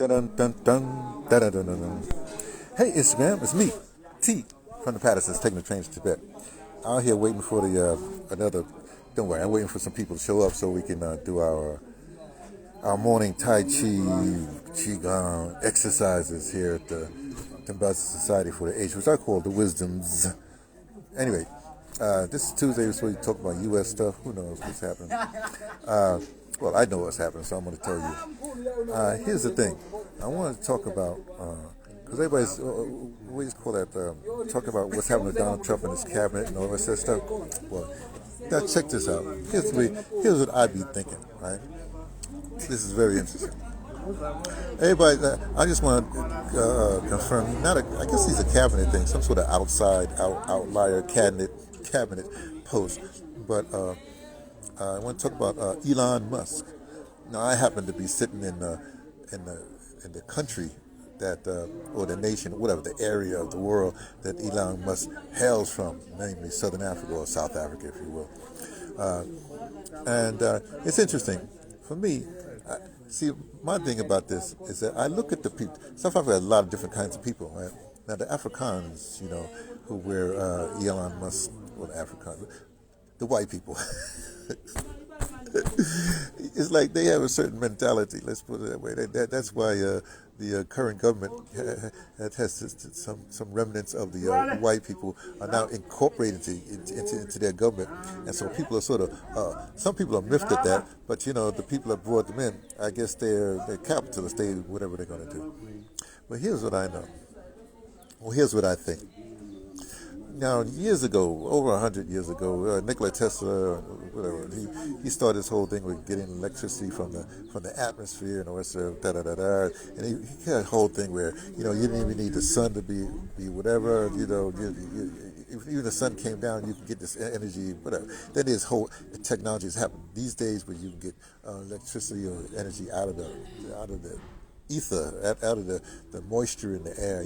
Dun, dun, dun, dun, dun, dun, dun. Hey, Instagram, it's me, T, from the Pattersons, taking the train to Tibet. Out here waiting for the another. Don't worry, I'm waiting for some people to show up so we can do our morning Tai Chi Qigong exercises here at the DeBrother Society for the Age, which I call the Wisdoms. Anyway, this is Tuesday. We're supposed to talk about U.S. stuff. Who knows what's happening? Well, I know what's happening, so I'm going to tell you. Here's the thing. I want to talk about, because everybody's, we just call that, talk about what's happening with Donald Trump and his cabinet and all that stuff. Well, now check this out. Here's what I be thinking, right? This is very interesting. Everybody, I just want to confirm, I guess he's a cabinet thing, some sort of outlier cabinet post. But I want to talk about Elon Musk. Now, I happen to be sitting in the country that, or the nation, whatever, the area of the world that Elon Musk hails from, namely Southern Africa or South Africa, if you will. And it's interesting. For me, see, my thing about this is that I look at the people. South Africa has a lot of different kinds of people, right? Now, the Afrikaans, who wear Elon Musk, well, the Afrikaans, the white people. It's like they have a certain mentality, let's put it that way. That's why the current government has some remnants of the white people are now incorporated into their government. And so people are sort of, some people are miffed at that, but the people that brought them in, I guess they're capitalists, whatever they're going to do. But here's what I know. Well, here's what I think. Now, years ago, over 100 years ago, Nikola Tesla, whatever, he started this whole thing with getting electricity from the atmosphere and all that stuff, and he had a whole thing where you didn't even need the sun to be whatever, if even the sun came down, you can get this energy, whatever. Then this whole technology has happened these days where you can get electricity or energy out of the ether, out of the moisture in the air.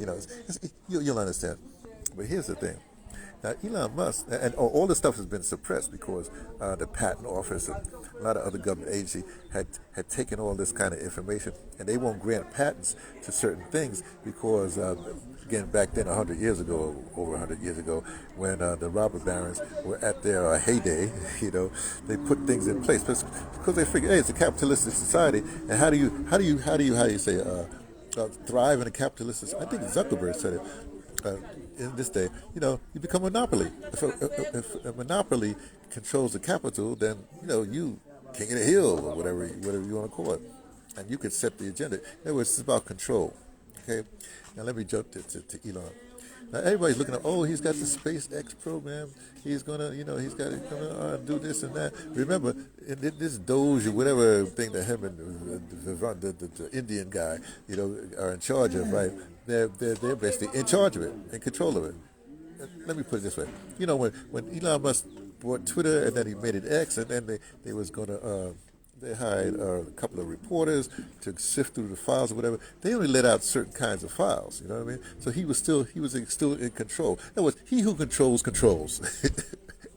You'll understand. But here's the thing. Now, Elon Musk, and all this stuff has been suppressed because the patent office and a lot of other government agencies had taken all this kind of information, and they won't grant patents to certain things because, again, back then, 100 years ago, over 100 years ago, when the robber barons were at their heyday, they put things in place because they figured, hey, it's a capitalistic society, and how do you say thrive in a capitalistic? I think Zuckerberg said it. In this day, you become a monopoly. If a monopoly controls the capital, then you king of the hill or whatever you want to call it, and you can set the agenda. In other words, it's about control. Okay, now let me jump to Elon. Now everybody's looking at, he's got the SpaceX program. He's gonna, he's gonna do this and that. Remember, in this Doge or whatever thing that him and the Indian guy, are in charge of, right? They're basically in charge of it, in control of it. Let me put it this way: when Elon Musk bought Twitter and then he made it X, and then they was gonna. They hired a couple of reporters to sift through the files or whatever. They only let out certain kinds of files. You know what I mean? So he was still in control. In other words, he who controls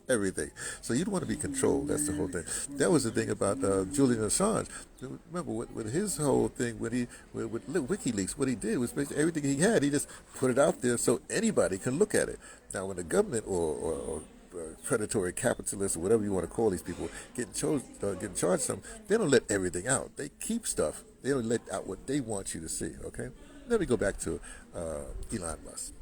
everything. So you don't want to be controlled. That's the whole thing. That was the thing about Julian Assange. Remember with his whole thing with WikiLeaks, what he did was basically everything he had, he just put it out there so anybody can look at it. Now, when the government or predatory capitalists or whatever you want to call these people getting charged some, they don't let everything out. They keep stuff. They don't let out what they want you to see. Okay. Let me go back to Elon Musk.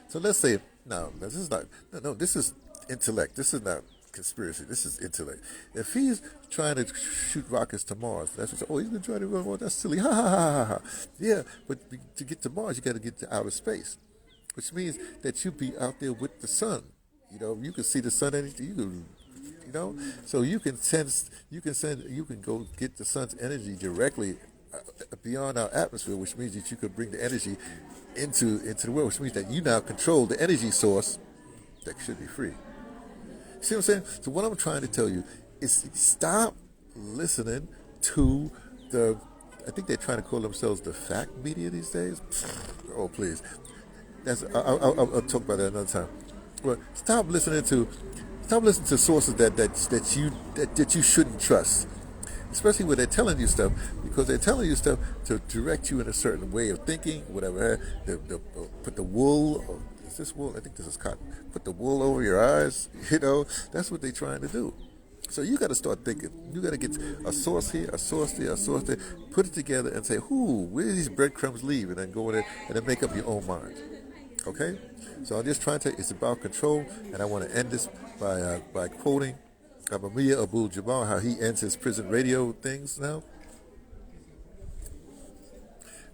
So let's say this is intellect. This is not conspiracy. This is intellect. If he's trying to shoot rockets to Mars, that's what. He's going to try to run Mars. That's silly. Ha ha ha ha ha. Yeah, but to get to Mars, you got to get to outer space, which means that you be out there with the sun. You can see the sun, so you can go get the sun's energy directly beyond our atmosphere, which means that you could bring the energy into the world, which means that you now control the energy source that should be free. See what I'm saying? So what I'm trying to tell you is stop listening to I think they're trying to call themselves the fact media these days. Oh, please. I'll talk about that another time. But stop listening to sources that you shouldn't trust. especially when they're telling you stuff, because they're telling you stuff to direct you in a certain way of thinking, whatever. Put the wool, or is this wool? I think this is cotton. Put the wool over your eyes, that's what they're trying to do. So you got to start thinking. You got to get a source here, a source there, a source there, put it together and say, where do these breadcrumbs leave? And then go in there and then make up your own mind. Okay? So I'm just trying to, it's about control, and I want to end this by quoting Amamiya Abdul-Jabbar, how he ends his prison radio things now.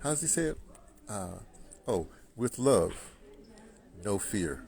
How does he say it? With love, no fear.